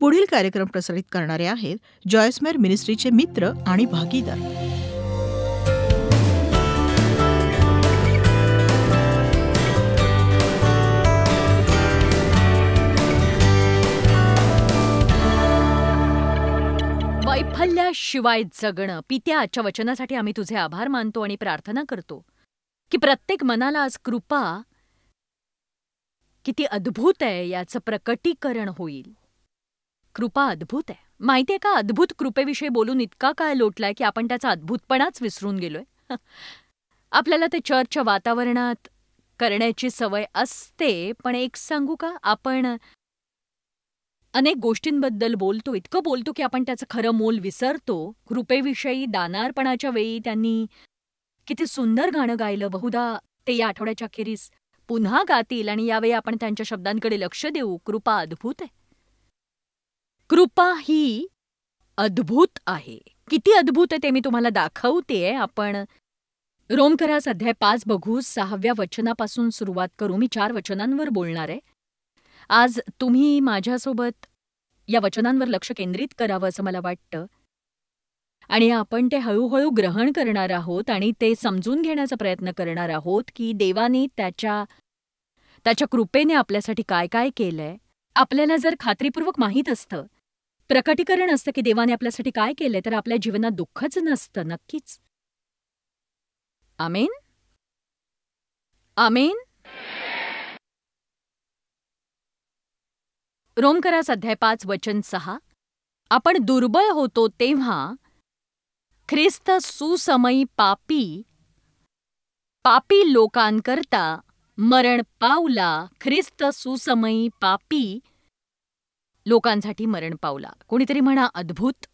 पुढील कार्यक्रम प्रसारित करणारे आहेत जॉयसमेर मिनिस्ट्रीचे मित्र आणि भागीदार. वैफल्याशिवाय जगणं. पित्या, आजच्या वचनासाठी आम्ही तुझे आभार मानतो आणि प्रार्थना करतो की प्रत्येक मनाला आज कृपा किती अद्भुत आहे याचं प्रकटीकरण होईल. कृपा अद्भुत आहे. माहितीये का, अद्भुत कृपेविषयी बोलून इतका काळ लोटलाय की आपण त्याचा अद्भुतपणाच विसरून गेलोय. आपल्याला ते चर्चच्या वातावरणात करण्याची सवय असते, पण एक सांगू का, आपण अनेक गोष्टींबद्दल बोलतो, इतकं बोलतो की आपण त्याचं खरं मोल विसरतो. कृपेविषयी दानार्पणाच्या वेळी त्यांनी किती सुंदर गाणं गायलं. बहुधा ते या आठवड्याच्या अखेरीस पुन्हा गातील आणि यावेळी आपण त्यांच्या शब्दांकडे लक्ष देऊ. कृपा अद्भुत आहे. कृपा ही अद्भुत आहे. किती अद्भुत आहे ते मी तुम्हाला दाखवतेय. आपण रोमकरास अध्याय 5 बघू. 6व्या वचनापासून सुरुवात करू. मी 4 वचनांवर बोलणार आहे. आज तुम्ही माझ्यासोबत या वचनांवर लक्ष केंद्रित करावं असं मला वाटतं आणि आपण ते हळूहळू ग्रहण करणार आहोत आणि ते समजून घेण्याचा प्रयत्न करणार आहोत की देवाने त्याच्या कृपेने आपल्यासाठी काय काय केलंय. आपल्याला जर खात्रीपूर्वक माहीत असतं, प्रकटीकरण असतं की देवाने आपल्यासाठी काय केलंय, तर आपल्या जीवनात दुःखच नसतं. नक्कीच. आमेन. आमेन. रोमकरास अध्याय 5 वचन 6. आपण दुर्बळ होतो तेव्हा ख्रिस्त सुसमयी पापी लोकांकरता मरण पावला. ख्रिस्त सुसमयी पापी लोकांसाठी मरण पावला. कोणीतरी म्हणा अद्भुत.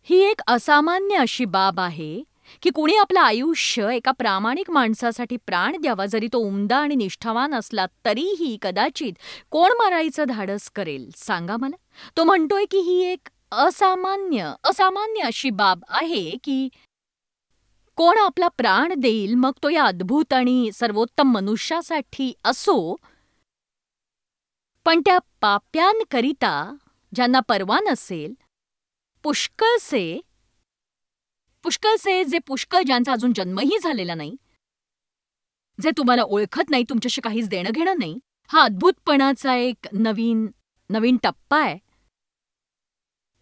ही एक असामान्य अशी बाब आहे की कुणी आपलं आयुष्य एका प्रामाणिक माणसासाठी प्राण द्यावा, जरी तो उमदा आणि निष्ठावान असला तरीही कदाचित कोण मारायचं धाडस करेल सांगा मला. तो म्हणतोय की ही एक असामान्य अशी बाब आहे की कोण आपला प्राण देईल, मग तो या अद्भुत आणि सर्वोत्तम मनुष्यासाठी असो. पण त्या पाप्यांकरिता ज्यांना परवा नसेल, पुष्कळसे जे पुष्कळ ज्यांचा अजून जन्मही झालेला नाही, जे तुम्हाला ओळखत नाही, तुमच्याशी काहीच देणं घेणं नाही, हा अद्भुतपणाचा एक नवीन टप्पा आहे.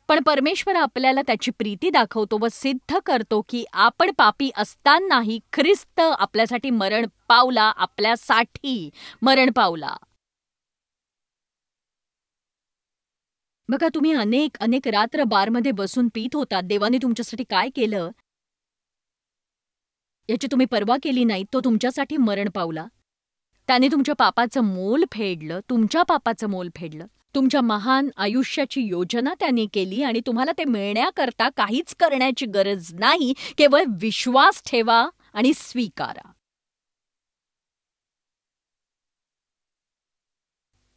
पण परमेश्वर आपल्याला त्याची प्रीती दाखवतो व सिद्ध करतो की आपण पापी असतानाही ख्रिस्त आपल्यासाठी मरण पावला, आपल्यासाठी मरण पावला. बघा, तुम्ही अनेक रात्र बारमध्ये बसून पीत होतात. देवाने तुमच्यासाठी काय केलं याची तुम्ही पर्वा केली नाही. तो तुमच्यासाठी मरण पावला. त्याने तुमच्या पापाचं मोल फेडलं, तुमच्या पापाचं मोल फेडलं. तुमच्या महान आयुष्याची योजना त्याने केली आणि तुम्हाला ते मिळण्याकरता काहीच करण्याची गरज नाही. केवळ विश्वास ठेवा आणि स्वीकारा.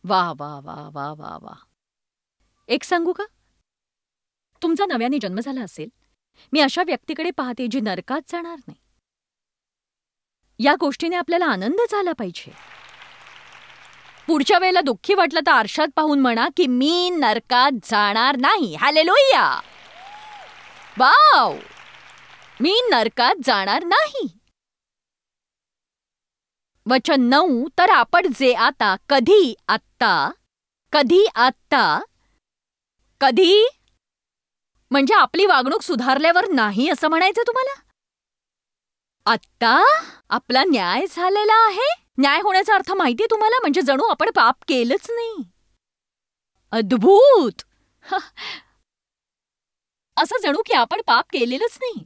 वा वा वा वा वा वा. एक सांगू का, तुमचा नव्याने जन्म झाला असेल, मी अशा व्यक्तीकडे पाहते जी नरकात जाणार नाही. या गोष्टीने आपल्याला आनंद झाला पाहिजे. पुढच्या वेळेला दुःखी वाटलं तर आरशात पाहून म्हणा की मी नरकात जाणार नाही. हालेलुया. वाव, मी नरकात जाणार नाही. वचन 9. तर आपण जे आता कधी म्हणजे आपली वागणूक सुधारल्यावर नाही असं म्हणायचं तुम्हाला. आत्ता आपला न्याय झालेला आहे. न्याय होण्याचा अर्थ माहितीये तुम्हाला, म्हणजे जणू आपण पाप केलंच नाही. अद्भुत. असं जणू की आपण पाप केलेलंच नाही.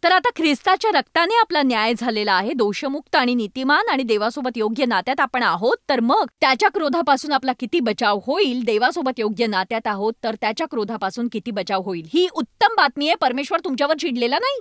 तर आता ख्रिस्ताच्या रक्ताने आपला न्याय झालेला आहे, दोषमुक्त आणि नीतिमान आणि देवासोबत योग्य नात्यात आपण आहोत. तर मग त्याच्या क्रोधापासून आपला किती बचाव होईल. देवासोबत योग्य नात्यात आहोत तर त्याच्या क्रोधापासून किती बचाव होईल. ही उत्तम बातमी आहे. परमेश्वर तुमच्यावर चिडलेला नाही.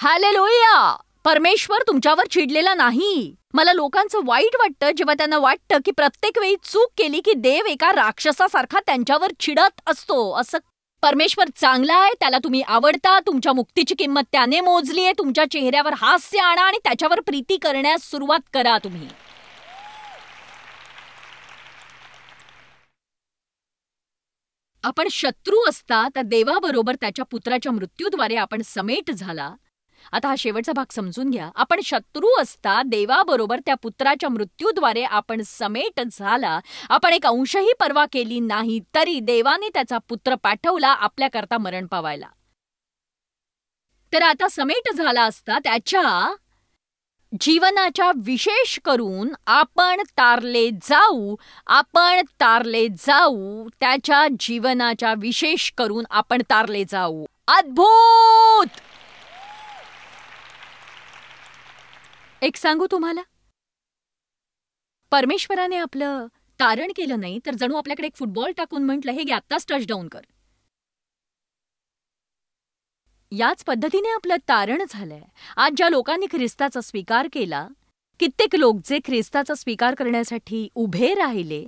हालेलुया. परमेश्वर तुमच्यावर चिडलेला नाही. मला लोकांचं वाईट वाटतं जेव्हा त्यांना वाटतं की प्रत्येक वेळी चूक केली की देव एका राक्षसासारखा त्यांच्यावर चिडत असतो. असं परमेश्वर चांगला आहे, त्याला तुम्ही आवडता, तुमच्या मुक्तीची किंमत त्याने मोजली आहे. तुमच्या चेहऱ्यावर हास्य आणा आणि त्याच्यावर प्रीती करण्यास सुरुवात करा. तुम्ही आपण शत्रू असता तर देवाबरोबर त्याच्या पुत्राच्या मृत्यूद्वारे आपण समेट झाला. आता हा शेवटचा भाग समजून घ्या. आपण शत्रू असता देवाबरोबर त्या पुत्राच्या मृत्यूद्वारे आपण समेट झाला. आपण एक अंशही पर्वा केली नाही तरी देवाने त्याचा पुत्र पाठवला आपल्याकरता मरण पावायला. तर आता समेट झाला असता त्याच्या जीवनाच्या विशेष करून आपण तारले जाऊ. त्याच्या जीवनाच्या विशेष करून आपण तारले जाऊ. अद्भुत! एक सांगू तुम्हाला, परमेश्वराने आपलं तारण केलं नाही तर जणू आपल्याकडे एक फुटबॉल टाकून म्हटलं, हे घे आत्ताच टचडाऊन कर. याच पद्धतीने आपलं तारण झालंय. आज ज्या लोकांनी ख्रिस्ताचा स्वीकार केला, कित्येक लोक जे ख्रिस्ताचा स्वीकार करण्यासाठी उभे राहिले,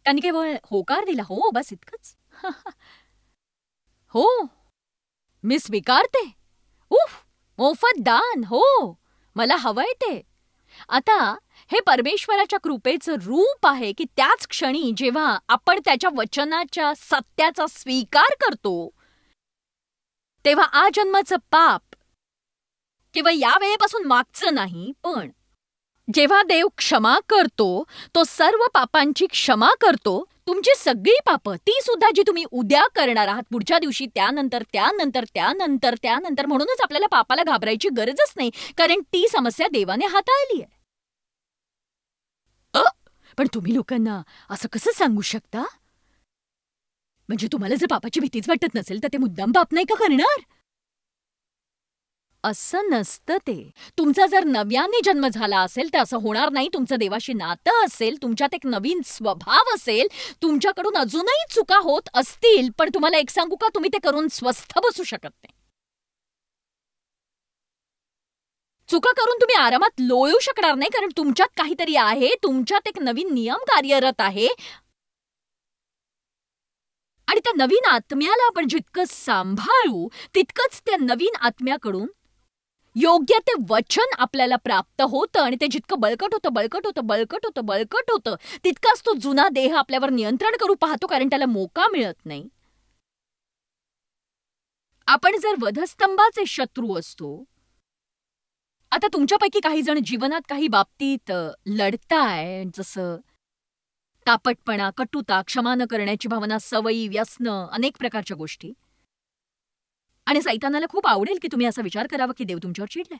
त्यांनी केवळ होकार दिला, हो बस इतकंच. हो, मी स्वीकारते. मोफत दान, हो मला हवंय ते. आता हे परमेश्वराच्या कृपेचं रूप आहे की त्याच क्षणी जेव्हा आपण त्याच्या वचनाच्या सत्याचा स्वीकार करतो, तेव्हा आजन्माचं पाप केवळ या वेळेपासून मागचं नाही, पण जेव्हा देव क्षमा करतो, तो सर्व पापांची क्षमा करतो. तुमची सगळी पापं, ती सुद्धा जी तुम्ही उद्या करणार आहात, पुढच्या दिवशी, त्यानंतर, म्हणूनच आपल्याला पापाला घाबरायची गरजच नाही, कारण ती समस्या देवाने हाताळली आहे. पण तुम्ही लोकांना असं कसं सांगू शकता? म्हणजे तुम्हाला जर पापाची भीतीच वाटत नसेल तर ते मुद्दाम पाप नाही का करणार? असं नसतं ते. तुमचा जर नव्याने जन्म झाला असेल तर असं होणार नाही. तुमचं देवाशी नातं असेल, तुमच्यात एक नवीन स्वभाव असेल, तुमच्याकडून अजूनही चुका होत असतील, पण तुम्हाला एक सांगू का, तुम्ही ते करून स्वस्थ बसू शकत नाही. चुका करून तुम्ही आरामात लोळू शकणार नाही, कारण तुमच्यात काहीतरी आहे, तुमच्यात एक नवीन नियम कार्यरत आहे. आणि त्या नवीन आत्म्याला आपण जितकं सांभाळू तितकंच त्या नवीन आत्म्याकडून योग्य ते वचन आपल्याला प्राप्त होतं. आणि ते जितकं बळकट होतं तितकाच तो जुना देह आपल्यावर नियंत्रण करू पाहतो, कारण त्याला मोका मिळत नाही. आपण जर वधस्तंभाचे शत्रू असतो, आता तुमच्यापैकी काही जण जीवनात काही बाबतीत लढताय, जसं तापटपणा, कटुता, क्षमा न करण्याची भावना, सवयी, व्यसनं, अनेक प्रकारच्या गोष्टी. आणि सैतानाला खूप आवडेल की तुम्ही असा विचार करावा की देव तुमच्यावर चिडलाय.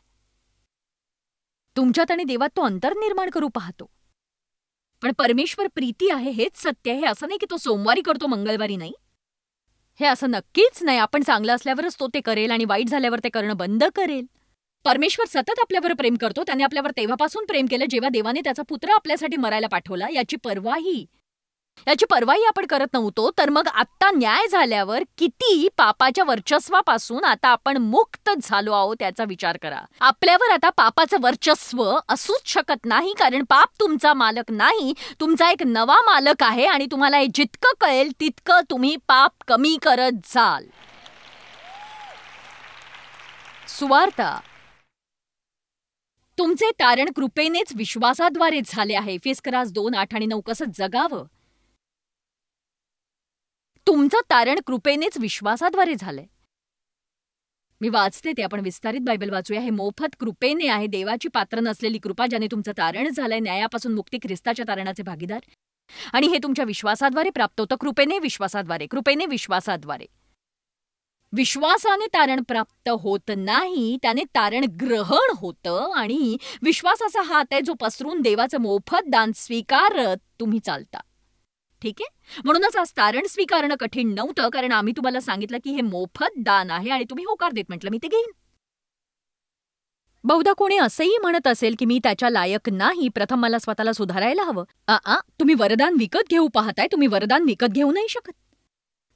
तुमच्यात आणि देवात तो अंतर निर्माण करू पाहतो. पण परमेश्वर प्रीती आहे हेच सत्य आहे. असं नाही की तो सोमवारी करतो, मंगळवारी नाही. हे असं नक्कीच नाही. आपण चांगलं असल्यावरच तो ते करेल आणि वाईट झाल्यावर ते करणं बंद करेल. परमेश्वर सतत आपल्यावर प्रेम करतो. त्याने आपल्यावर तेव्हापासून प्रेम केलं जेव्हा देवाने त्याचा पुत्र आपल्यासाठी मरायला पाठवला. याची परवाही आपण करत नव्हतो. तर मग आत्ता न्याय झाल्यावर किती पापाच्या वर्चस्वापासून आता आपण मुक्त झालो आहोत याचा विचार करा. आपल्यावर आता पापाचं वर्चस्व असूच शकत नाही, कारण पाप तुमचा मालक नाही, तुमचा एक नवा मालक आहे. आणि तुम्हाला हे जितकं कळेल तितकं तुम्ही पाप कमी करत जाल. सुवार्ता, तुमचे तारण कृपेनेच विश्वासाद्वारे झाले आहे. एफेसकरास 2:8 आणि 9. कसं जगावं? तुमचं तारण कृपेनेच विश्वासाद्वारे झालंय. मी वाचते ते, आपण विस्तारित बायबल वाचूया. हे मोफत कृपेने आहे, देवाची पात्र नसलेली कृपा, ज्याने तुमचं तारण झालंय, न्यायापासून मुक्ती, ख्रिस्ताच्या तारणाचे भागीदार. आणि हे तुमच्या विश्वासाद्वारे प्राप्त होतं. कृपेने विश्वासाद्वारे. विश्वासाने तारण प्राप्त होत नाही, त्याने तारण ग्रहण होतं. आणि विश्वासाचा हात आहे जो पसरून देवाचं मोफत दान स्वीकारत तुम्ही चालता. ठीक आहे? म्हणूनच आज तारण स्वीकारणं कठीण नव्हतं, कारण आम्ही तुम्हाला सांगितलं की हे मोफत दान आहे आणि तुम्ही होकार देत म्हटलं, मी ते घेईन. बहुधा कोणी असंही म्हणत असेल की मी त्याच्या लायक नाही, प्रथम मला स्वतःला सुधारायला हवं. तुम्ही वरदान विकत घेऊ पाहताय. तुम्ही वरदान विकत घेऊ नाही शकत.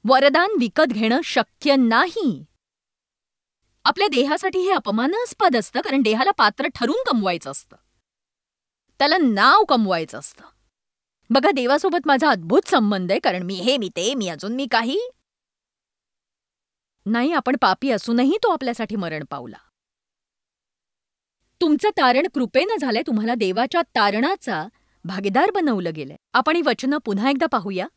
वरदान विकत घेणं शक्य नाही. आपल्या देहासाठी हे अपमानास्पद असतं, कारण देहाला पात्र ठरून कमवायचं असतं, त्याला नाव कमवायचं असतं. बघा, देवासोबत माझा अद्भुत संबंध आहे, कारण मी अजून काही नाही. आपण पापी असूनही तो आपल्यासाठी मरण पावला. तुमचं तारण कृपेनं झालंय. तुम्हाला देवाच्या तारणाचा भागीदार बनवलं गेलंय. आपण ही वचनं पुन्हा एकदा पाहूया.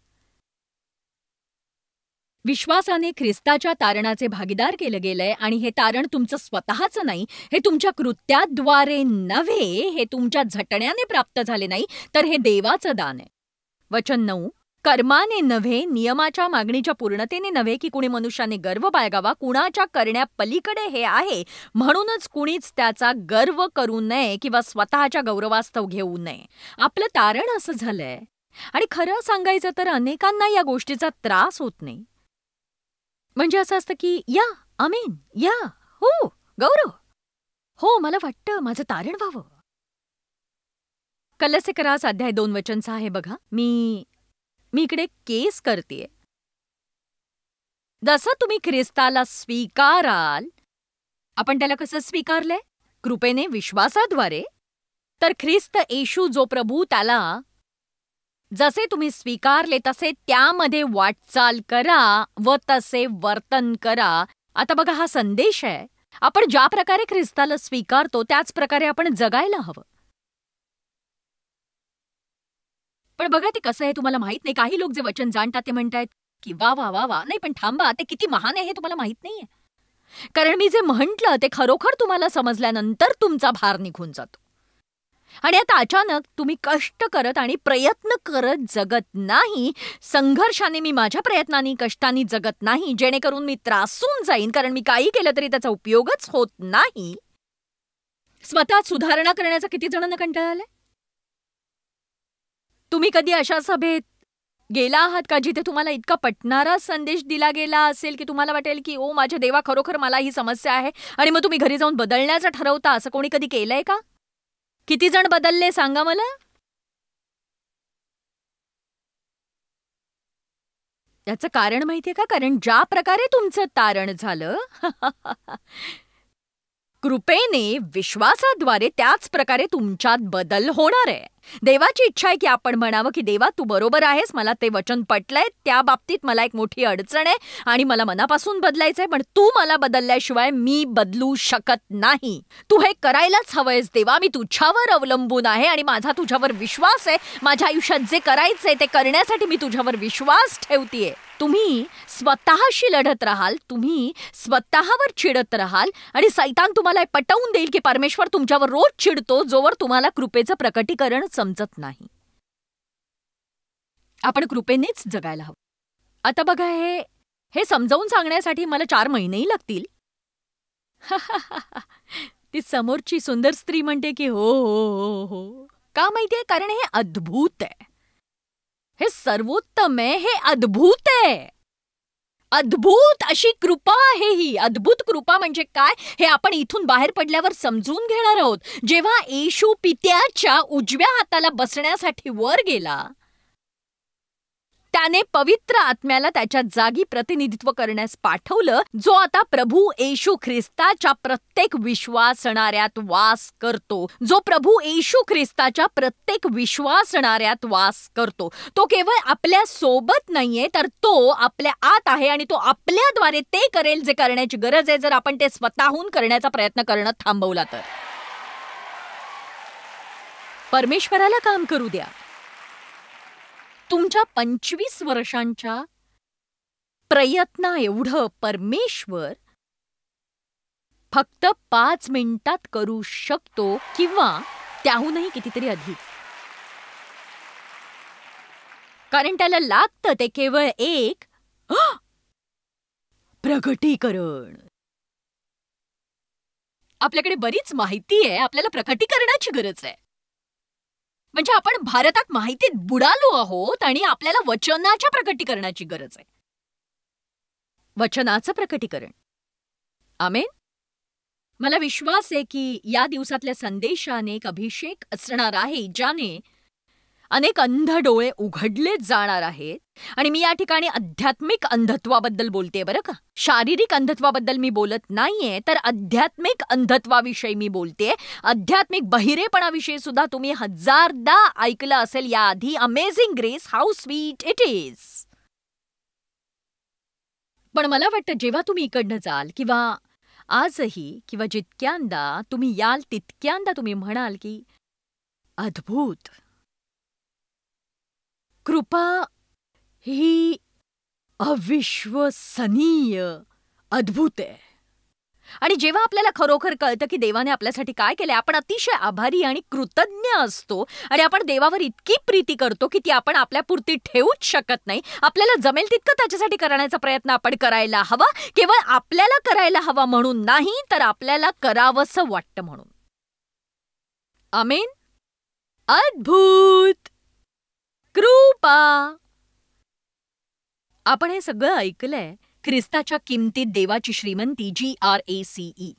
विश्वासाने ख्रिस्ताच्या तारणाचे भागीदार केलं गेलंय आणि हे तारण तुमचं स्वतःचं नाही, हे तुमच्या कृत्याद्वारे नव्हे, हे तुमच्या झटण्याने प्राप्त झाले नाही, तर हे देवाचं दान आहे. वचन 9, कर्माने नव्हे, नियमाच्या मागणीच्या पूर्णतेने नव्हे, की कुणी मनुष्याने गर्व बाळगावा, कुणाच्या करण्या पलीकडे हे आहे, म्हणूनच कुणीच त्याचा गर्व करू नये किंवा स्वतःच्या गौरवास्तव घेऊ नये. आपलं तारण असं झालंय, आणि खरं सांगायचं तर अनेकांना या गोष्टीचा त्रास होत नाही. म्हणजे असं असतं की या, आमेन, या, हो, गौरव, हो, मला वाटतं माझं तारण व्हावं. कलसेकरास अध्याय 2 वचन 6 आहे बघा. मी इकडे केस करतेय. जसं तुम्ही ख्रिस्ताला स्वीकाराल, आपण त्याला कसं स्वीकारलंय? कृपेने, विश्वासाद्वारे. तर ख्रिस्त येशू जो प्रभू, त्याला जसे तुम्ही स्वीकारले तसे त्यामध्ये वाटचाल करा व तसे वर्तन करा. आता बघा, हा संदेश आहे. आपण ज्या प्रकारे ख्रिस्ताला स्वीकारतो त्याच प्रकारे आपण जगायला हवं. पण बघा, ते कसं आहे तुम्हाला माहित नाही. काही लोक जे वचन जाणतात ते म्हणतायत की वा वा वा वा, नाही पण थांबा, ते किती महान आहे हे तुम्हाला माहित नाहीये. कारण मी जे म्हंटल ते खरोखर तुम्हाला समजल्यानंतर तुमचा भार निघून जातो. आणि आता अचानक तुम्ही कष्ट करत आणि प्रयत्न करत जगत नाही. संघर्षाने, मी माझ्या प्रयत्नांनी, कष्टांनी जगत नाही, जेणेकरून मी त्रासून जाईन, कारण मी काही केलं तरी त्याचा उपयोगच होत नाही. स्वतःत सुधारणा करण्याचा किती जणांना कंटाळा आलाय? तुम्ही कधी अशा सभेत गेला आहात का जिथे तुम्हाला इतका पटणारा संदेश दिला गेला असेल की तुम्हाला वाटेल की ओ माझ्या देवा, खरोखर मला ही समस्या आहे, आणि मग तुम्ही घरी जाऊन बदलण्याचं ठरवता? असं कोणी कधी केलंय का? किती जण बदलले सांगा मला? त्याचं कारण माहितीये का? कारण ज्या प्रकारे तुमचं तारण झालं कृपेने, विश्वासाद्वारे, त्याच प्रकारे तुमच्यात बदल होणार आहे. देवाची इच्छा आहे की आपण म्हणावं की देवा, तू बरोबर आहेस, मला ते वचन पटलंय, त्या बाबतीत मला एक मोठी अडचण आहे आणि मला मनापासून बदलायचंय, पण तू मला बदलल्याशिवाय मी बदलू शकत नाही. तू हे करायलाच हवंयस देवा. मी तुझ्यावर अवलंबून आहे आणि माझा तुझ्यावर विश्वास आहे. माझ्या आयुष्यात जे करायचंय ते करण्यासाठी मी तुझ्यावर विश्वास ठेवतेय. तुम्ही स्वतःशी लढत राहाल, तुम्ही स्वतःवर चिडत राहाल आणि सैतान तुम्हाला पटवून देईल की परमेश्वर तुमच्यावर रोज चिडतो, जोवर तुम्हाला कृपेचं प्रकटीकरण समजत नाही. आपण कृपेनेच जगायला हवं. आता बघा, हे समजावून सांगण्यासाठी मला 4 महिनेही लागतील. ती समोरची सुंदर स्त्री म्हणते की हो हो हो हो. का माहितीये? कारण हे अद्भुत आहे, हे सर्वोत्तम आहे, हे अद्भुत आहे. अद्भुत अशी कृपा आहे ही. अद्भुत कृपा म्हणजे काय हे आपण इथून बाहेर पडल्यावर समजून घेणार आहोत. जेव्हा येशू पित्याच्या उजव्या हाताला बसण्यासाठी वर गेला, त्याने पवित्र आत्म्याला त्याच्या जागी प्रतिनिधित्व करण्यास पाठवलं, जो आता प्रभू येशू ख्रिस्ताच्या प्रत्येक विश्वासणाऱ्यात वास करतो. जो प्रभू येशू ख्रिस्ताच्या प्रत्येक विश्वासणाऱ्यात वास करतो. तो केवळ आपल्या सोबत नाहीये, तर तो आपल्या आत आहे आणि तो आपल्याद्वारे ते करेल जे करण्याची गरज आहे, जर आपण ते स्वतःहून करण्याचा प्रयत्न करणं थांबवला तर. परमेश्वराला काम करू द्या. तुमच्या 25 वर्षांच्या प्रयत्ना एवढं परमेश्वर फक्त 5 मिनिटात करू शकतो, किंवा त्याहूनही कितीतरी अधिक. कारण त्याला लागतं ते केवळ एक प्रकटीकरण. आपल्याकडे बरीच माहिती आहे, आपल्याला प्रकटीकरणाची गरज आहे. म्हणजे आपण भारतात माहितीत बुडालो आहोत आणि आपल्याला वचनाच्या प्रकटीकरणाची गरज आहे. वचनाचं प्रकटीकरण. आमेन. मला विश्वास आहे की या दिवसातल्या संदेशाने एक अभिषेक असणार आहे, ज्याने अनेक अंध डोळे उघडले जाणार आहेत. आणि मी या ठिकाणी आध्यात्मिक अंधत्वाबद्दल बोलते बरं का. शारीरिक अंधत्वाबद्दल मी बोलत नाहीये, तर आध्यात्मिक अंधत्वाविषयी मी बोलते. आध्यात्मिक बहिरेपणाविषयी सुद्धा तुम्ही 1000दा ऐकलं असेल याआधी. Amazing grace, how sweet it is. पण मला वाटतं जेव्हा तुम्ही इकडनं जाल, किंवा आजही, किंवा जितक्यांदा तुम्ही याल तितक्यांदा तुम्ही म्हणाल की अद्भुत कृपा ही अविश्वसनीय, अद्भुत आहे. आणि जेव्हा आपल्याला खरोखर कळतं की देवाने आपल्यासाठी काय केलंय, आपण अतिशय आभारी आणि कृतज्ञ असतो. आणि आपण देवावर इतकी प्रीती करतो की ती आपण आपल्यापुरती ठेवूच शकत नाही. आपल्याला जमेल तितकं त्याच्यासाठी करण्याचा प्रयत्न आपण करायला हवा. केवळ आपल्याला करायला हवा म्हणून नाही, तर आपल्याला करावंसं वाटतं म्हणून. आमेन. अद्भुत कृपा. आपण हे सगळं ऐकलंय ख्रिस्ताच्या किमतीत देवाची श्रीमंती, GRACE.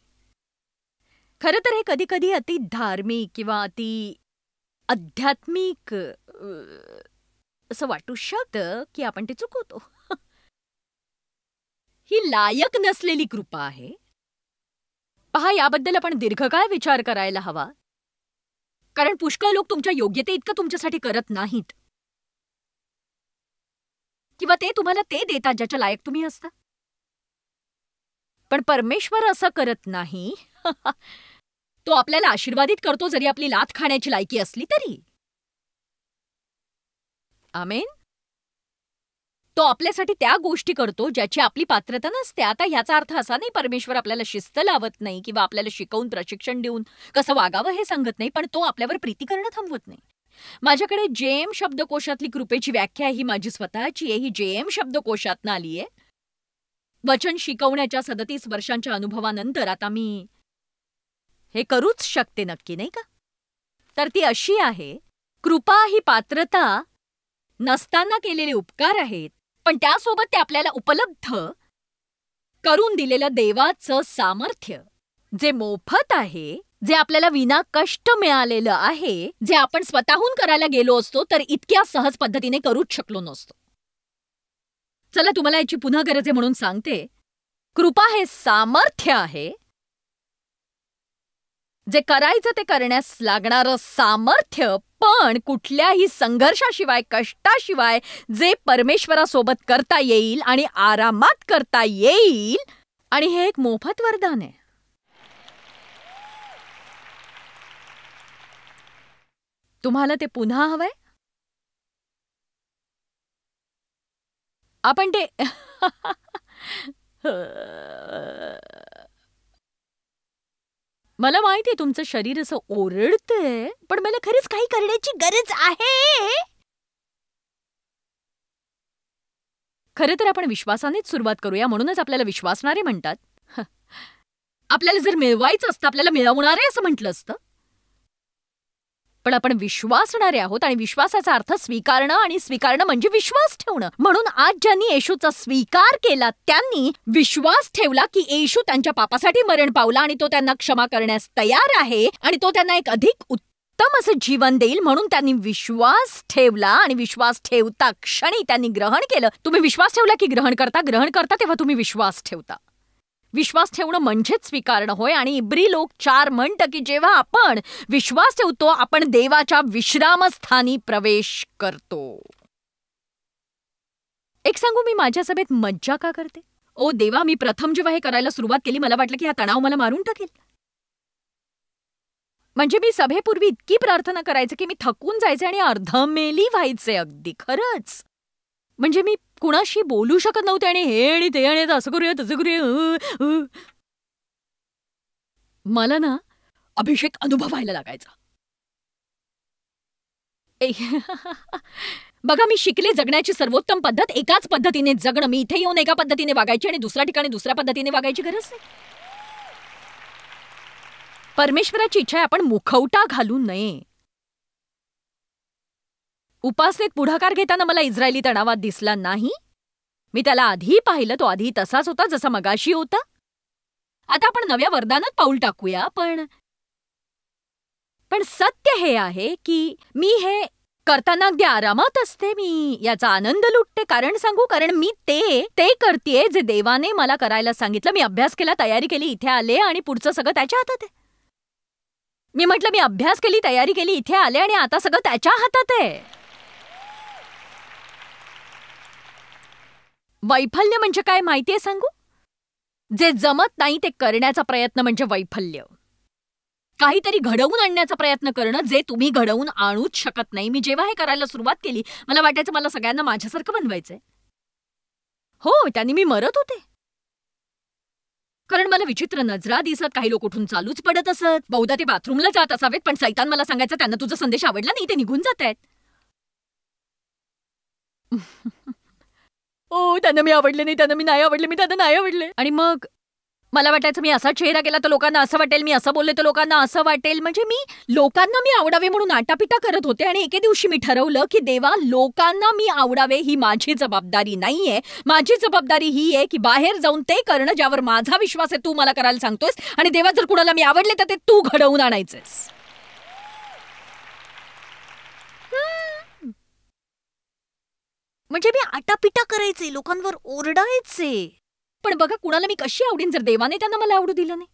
खरं तर हे कधी कधी अति धार्मिक किंवा अति आध्यात्मिक असं वाटू शकतं की आपण ते चुकवतो. ही लायक नसलेली कृपा आहे. पहा, याबद्दल आपण दीर्घकाळ विचार करायला हवा. कारण पुष्कळ लोक तुमच्या योग्यते इतकं तुमच्यासाठी करत नाहीत, किंवा ते तुम्हाला ते देतात ज्याच्या लायक तुम्ही असता. पण परमेश्वर असं करत नाही. तो आपल्याला आशीर्वादित करतो जरी आपली लाथ खाण्याची लायकी असली तरी. आमेन. तो आपल्यासाठी त्या गोष्टी करतो ज्याची आपली पात्रता नसते. आता याचा अर्थ असा नाही परमेश्वर आपल्याला शिस्त लावत नाही किंवा आपल्याला शिकवून प्रशिक्षण देऊन कसं वागावं हे सांगत नाही, पण तो आपल्यावर प्रीती करणं थांबवत नाही. माझ्याकडे JM शब्दकोशातली कृपेची व्याख्या ही माझी स्वतःची आहे. ही JM शब्दकोशातनं आली आहे. वचन शिकवण्याच्या 37 वर्षांच्या अनुभवानंतर आता मी हे करूच शकते नक्की, नाही का? तर ती अशी आहे, कृपा ही पात्रता नसताना केलेले उपकार आहेत, पण त्यासोबत ते आपल्याला उपलब्ध करून दिलेलं देवाचं सामर्थ्य, जे मोफत आहे, जे आपल्याला विना कष्ट मिळालेलं आहे, जे आपण स्वतःहून करायला गेलो असतो तर इतक्या सहज पद्धतीने करूच शकलो नसतो. चला, तुम्हाला याची पुन्हा गरज आहे म्हणून सांगते. कृपा हे सामर्थ्य आहे, जे करायचं ते करण्यास लागणारं सामर्थ्य, पण कुठल्याही संघर्षाशिवाय, कष्टाशिवाय जे परमेश्वरासोबत करता येईल आणि आरामात करता येईल. आणि हे एक मोफत वरदान आहे. तुम्हाला ते पुन्हा हवंय? आपण ते मला माहितीये तुमचं शरीर असं ओरडतंय, पण मला खरंच काही करण्याची गरज आहे. खरं तर आपण विश्वासानेच सुरुवात करूया, म्हणूनच आपल्याला विश्वासणारे म्हणतात. आपल्याला जर मिळवायचं असतं, आपल्याला मिळवणारे असं म्हटलं असतं. पण आपण विश्वासणारे आहोत आणि विश्वासाचा अर्थ स्वीकारणं, आणि स्वीकारणं म्हणजे विश्वास ठेवणं. म्हणून आज ज्यांनी येशूचा स्वीकार केला त्यांनी विश्वास ठेवला की येशू त्यांच्या पापासाठी मरण पावला आणि तो त्यांना क्षमा करण्यास तयार आहे आणि तो त्यांना एक अधिक उत्तम असं जीवन देईल. म्हणून त्यांनी विश्वास ठेवला आणि विश्वास ठेवता क्षणी त्यांनी ग्रहण केलं. तुम्ही विश्वास ठेवला की ग्रहण करता तेव्हा तुम्ही विश्वास ठेवता. विश्वास ठेवणं म्हणजेच स्वीकारणं होय. आणि इब्री लोक 4 म्हणतं की जेव्हा आपण विश्वास ठेवतो आपण देवाच्या विश्रामस्थानी प्रवेश करतो. एक सांगू, मी माझ्या सभेत मज्जा का करते? ओ देवा, मी प्रथम जेव्हा हे करायला सुरुवात केली मला वाटलं की हा तणाव मला मारून टाकेल. म्हणजे मी सभेपूर्वी इतकी प्रार्थना करायचे की मी थकून जायचे आणि अर्धमेली व्हायचे. अगदी खरंच. म्हणजे मी कुणाशी बोलू शकत नव्हते आणि हे आणि ते आणि असं करूया तसं करूया. मला ना अभिषेक अनुभवायला लागायचा. बघा, मी शिकले जगण्याची सर्वोत्तम पद्धत एकाच पद्धतीने जगणं. मी इथे येऊन एका पद्धतीने वागायची आणि दुसऱ्या ठिकाणी दुसऱ्या पद्धतीने वागायची गरज नाही. परमेश्वराची इच्छा आहे आपण मुखवटा घालू नये. उपासनेत पुढाकार घेताना मला इस्रायली तणावात दिसला नाही. मी त्याला आधी पाहिलं, तो आधी तसाच होता जसा मगाशी होता. आता आपण नव्या वरदानात पाऊल टाकूया. पण सत्य हे आहे की मी हे करताना अगदी आरामात असते. मी याचा आनंद लुटते. कारण सांगू, कारण मी ते करतेय जे देवाने मला करायला सांगितलं. मी अभ्यास केला, तयारी केली, इथे आले आणि पुढचं सगळं त्याच्या हातात आहे. मी म्हटलं मी अभ्यास केली, तयारी केली, इथे आले आणि आता सगळं त्याच्या हातात आहे. वैफल्य म्हणजे काय माहितीये सांगू? जे जमत नाही ते करण्याचा प्रयत्न म्हणजे वैफल्य. काहीतरी घडवून आणण्याचा प्रयत्न करणं जे तुम्ही घडवून आणूच शकत नाही. मी जेव्हा हे करायला सुरुवात केली मला वाटायचं मला सगळ्यांना माझ्यासारखं बनवायचंय. हो, त्यांनी मी मरत होते. कारण मला विचित्र नजरा दिसत, काही लोक उठून चालूच पडत असत. बहुधा ते बाथरूमला जात असावेत, पण सैतान मला सांगायचं त्यांना तुझा संदेश आवडला नाही, ते निघून जात आहेत. ओ, त्यांना मी आवडले नाही, त्यांना मी नाही आवडले, मी त्यांना नाही आवडले. आणि मग मला वाटायचं मी असा चेहरा केला तर लोकांना असं वाटेल, मी असं बोलले तर लोकांना असं वाटेल. म्हणजे मी लोकांना मी आवडावे म्हणून आटापिटा करत होते. आणि एके दिवशी मी ठरवलं की देवा, लोकांना मी आवडावे ही माझी जबाबदारी नाहीये. माझी जबाबदारी ही आहे की बाहेर जाऊन ते करणं ज्यावर माझा विश्वास आहे, तू मला करायला सांगतोयस. आणि देवा, जर कुणाला मी आवडले तर ते तू घडवून आणायचेस. म्हणजे मी आटापिटा करायचे, लोकांवर ओरडायचे. पण बघा, कुणाला मी कशी आवडीन जर देवाने त्यांना मला आवडू दिलं नाही.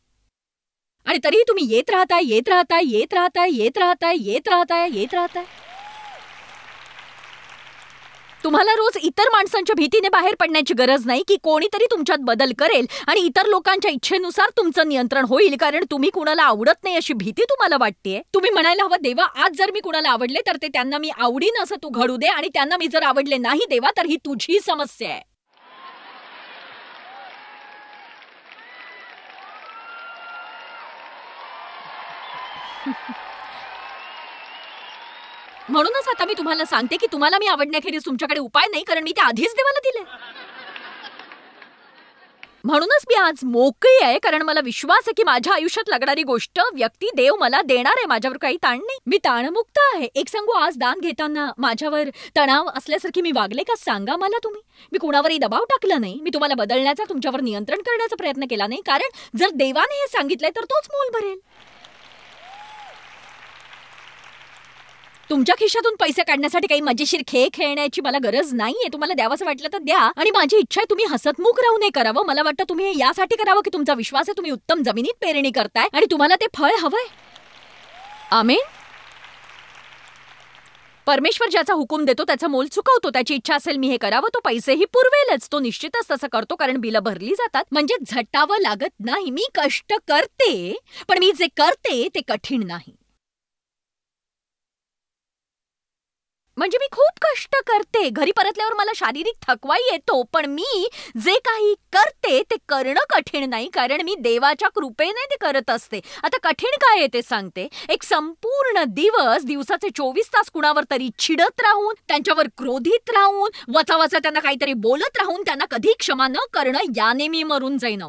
आणि तरीही तुम्ही येत राहताय, येत राहताय, येत राहताय, येत राहताय, येत राहताय, येत राहताय. तुम्हाला रोज इतर माणसांच्या भीतीने बाहेर पडण्याची गरज नाही की कोणीतरी तुमच्यात बदल करेल आणि इतर लोकांच्या इच्छेनुसार तुमचं नियंत्रण होईल. कारण तुम्ही कुणाला आवडत नाही अशी भीती तुम्हाला वाटतेय. तुम्ही म्हणायला हवं, देवा, आज जर मी कुणाला आवडले तर ते त्यांना मी आवडीन असं तू घडू दे. आणि त्यांना मी जर आवडले नाही देवा, तर ही तुझी समस्या आहे. म्हणूनच आता मी तुम्हाला सांगते की तुम्हाला मी आवडण्याखेरीज तुमच्याकडे उपाय नाही, कारण मी ते आधीच देवाला दिले. म्हणूनच मी आज मोकळी आहे, कारण मला विश्वास आहे की माझ्या आयुष्यात लागणारी गोष्ट, व्यक्ती, देव मला देणार आहे. माझ्यावर काही ताण नाही. मी ताणमुक्त आहे. एक सांगू, आज दान घेताना माझ्यावर तणाव असल्यासारखी मी वागले का सांगा मला तुम्ही. मी कुणावरही दबाव टाकला नाही. मी तुम्हाला बदलण्याचा, तुमच्यावर नियंत्रण करण्याचा प्रयत्न केला नाही. कारण जर देवाने हे सांगितलंय तर तोच मोल भरेल. तुमच्या खिशातून पैसे काढण्यासाठी काही मजेशीर खेळ खेळण्याची मला गरज नाहीये. तुम्हाला द्यावंसं वाटलं तर द्या. आणि माझी इच्छा आहे तुम्ही हसतमुख राहू नये करावं. मला वाटतं तुम्ही हे यासाठी करावं की तुमचा विश्वास आहे, तुम्ही उत्तम जमिनीत पेरणी करताय आणि तुम्हाला ते फळ हवंय. आमेन. परमेश्वर ज्याचा हुकूम देतो त्याचा मोल चुकवतो. त्याची इच्छा असेल मी हे करावं, तो पैसेही पुरवेलच. तो निश्चितच तसं करतो, कारण बिलं भरली जातात. म्हणजे झटावं लागत नाही. मी कष्ट करते, पण मी जे करते ते कठीण नाही. म्हणजे मी खूप कष्ट करते. घरी परतल्यावर मला शारीरिक थकवा येतो, पण मी जे काही करते ते करणं कठीण नाही, कारण मी देवाच्या कृपेने ते करत असते. आता कठीण काय आहे ते सांगते. एक संपूर्ण दिवस, दिवसाचे 24 तास कुणावर तरी चिडत राहून, त्यांच्यावर क्रोधित राहून, वचावचा त्यांना काहीतरी बोलत राहून, त्यांना कधी क्षमा न करणं, याने मी मरून जाईन.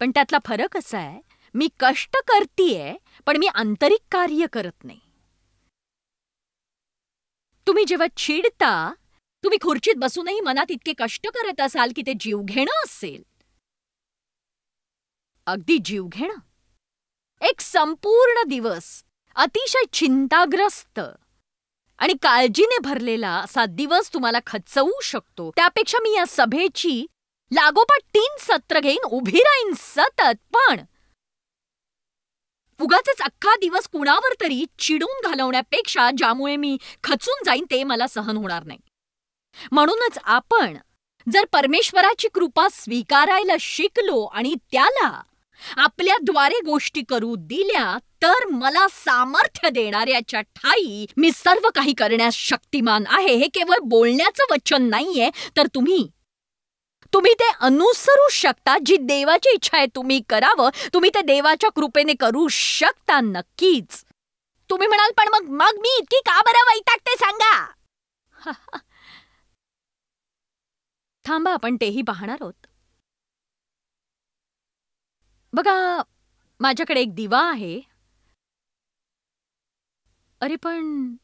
पण त्यातला फरक असा आहे, मी कष्ट करतीये पण मी आंतरिक कार्य करत नाही. तुम्ही जेव्हा चिडता, तुम्ही खुर्चीत बसूनही मनात इतके कष्ट करत असाल की ते जीवघेणं असेल. अगदी जीवघेणं. एक संपूर्ण दिवस अतिशय चिंताग्रस्त आणि काळजीने भरलेला असा दिवस तुम्हाला खचवू शकतो. त्यापेक्षा मी या सभेची लागोपाठ 3 सत्र घेईन, उभी राहीन सतत, पण उगाचच अख्खा दिवस कुणावर तरी चिडून घालवण्यापेक्षा ज्यामुळे मी खचून जाईन ते मला सहन होणार नाही. म्हणूनच आपण जर परमेश्वराची कृपा स्वीकारायला शिकलो आणि त्याला आपल्याद्वारे गोष्टी करू दिल्या, तर मला सामर्थ्य देणाऱ्याच्या ठाई मी सर्व काही करण्यास शक्तिमान आहे. हे केवळ बोलण्याचं वचन नाहीये, तर तुम्ही ते अनुसरू शकता. जी देवाची इच्छा आहे तुम्ही करावं, तुम्ही ते देवाच्या कृपेने करू शकता नक्कीच. तुम्ही म्हणाल, पण मग मी इतकी का बरं वैतागते सांगा. थांबा, आपण तेही पाहणार आहोत. बघा, माझ्याकडे एक दिवा आहे. अरे पण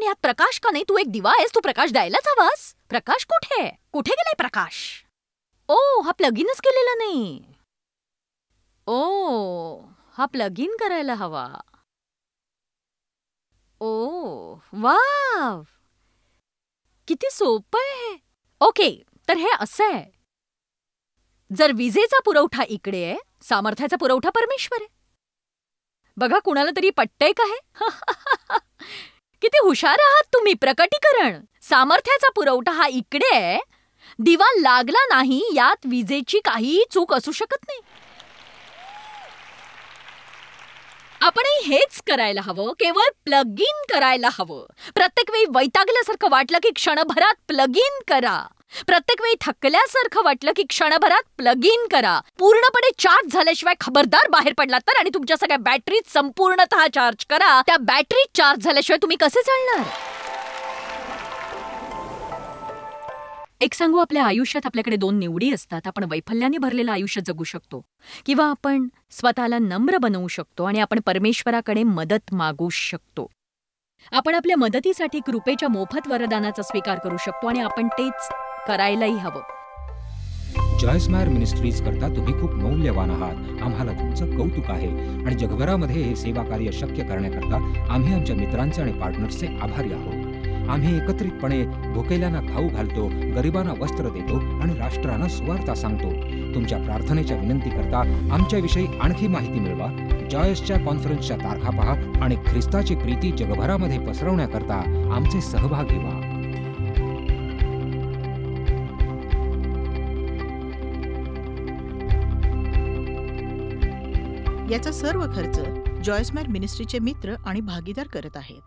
यात प्रकाश का नाही? तू एक दिवा आहेस, तू प्रकाश द्यायलाच हवास. प्रकाश कुठे गेलाय प्रकाश? ओ, हा प्लग इनच केलेला नाही. ओ, हा प्लग इन करायला हवा. ओ वाव, किती सोपं आहे. ओके, तर हे असं आहे. जर विजेचा पुरवठा इकडे आहे, सामर्थ्याचा पुरवठा परमेश्वर आहे. बघा, कुणाला तरी पटतंय का हे? किती हुशार आहात तुम्ही. प्रकटीकरण. सामर्थ्याचा पुरवठा हा इकडे आहे, दिवा लागला नाही, यात विजेची काहीही चूक असू शकत नाही. आपणही हेच करायला हवं, केवळ प्लग इन करायला हवं. प्रत्येक वेळी वैतागल्यासारखं वाटलं की क्षणभरात प्लग इन करा. प्रत्येक वेळी थकल्यासारखं वाटलं की क्षणभरात प्लग इन करा. पूर्णपणे चार्ज झाल्याशिवाय खबरदार बाहेर पडलात तर, आणि तुमच्या सगळ्या बॅटरीज संपूर्णतः चार्ज करा. त्या बॅटरीज चार्ज झाल्याशिवाय तुम्ही कसे चालणार? एक सांगू, आपल्या आयुष्यात आपल्याकडे 2 निवडी असतात. आपण वैफल्याने भरलेलं आयुष्य जगू शकतो, किंवा आपण स्वतःला नम्र बनवू शकतो आणि आपण परमेश्वराकडे मदत मागू शकतो. आपण आपल्या मदतीसाठी कृपेच्या मोफत वरदानाचा स्वीकार करू शकतो, आणि आपण तेच करायलाही हवं. जॉयस मायर मिनिस्ट्रीज करता तुम्ही खूप मौल्यवान आहात. आम्हाला तुमचं कौतुक आहे आणि जगभरामध्ये हे सेवा कार्य शक्य करण्याकरता आम्ही आमच्या मित्रांचे आणि पार्टनर्सचे आभारी आहोत. आम्ही एकत्रितपणे भुकेल्यांना खाऊ घालतो, गरिबांना वस्त्र देतो आणि राष्ट्रांना सुवार्ता सांगतो. तुमच्या प्रार्थनेच्या विनंती करता आमच्याविषयी आणखी माहिती मिळवा. जॉयसच्या कॉन्फरन्सच्या तारखा पहा आणि ख्रिस्ताची प्रीती जगभरामध्ये पसरवण्याकरता आमचे सहभागी व्हा. याचा सर्व खर्च जॉयस मायर मिनिस्ट्रीचे मित्र आणि भागीदार करत आहेत.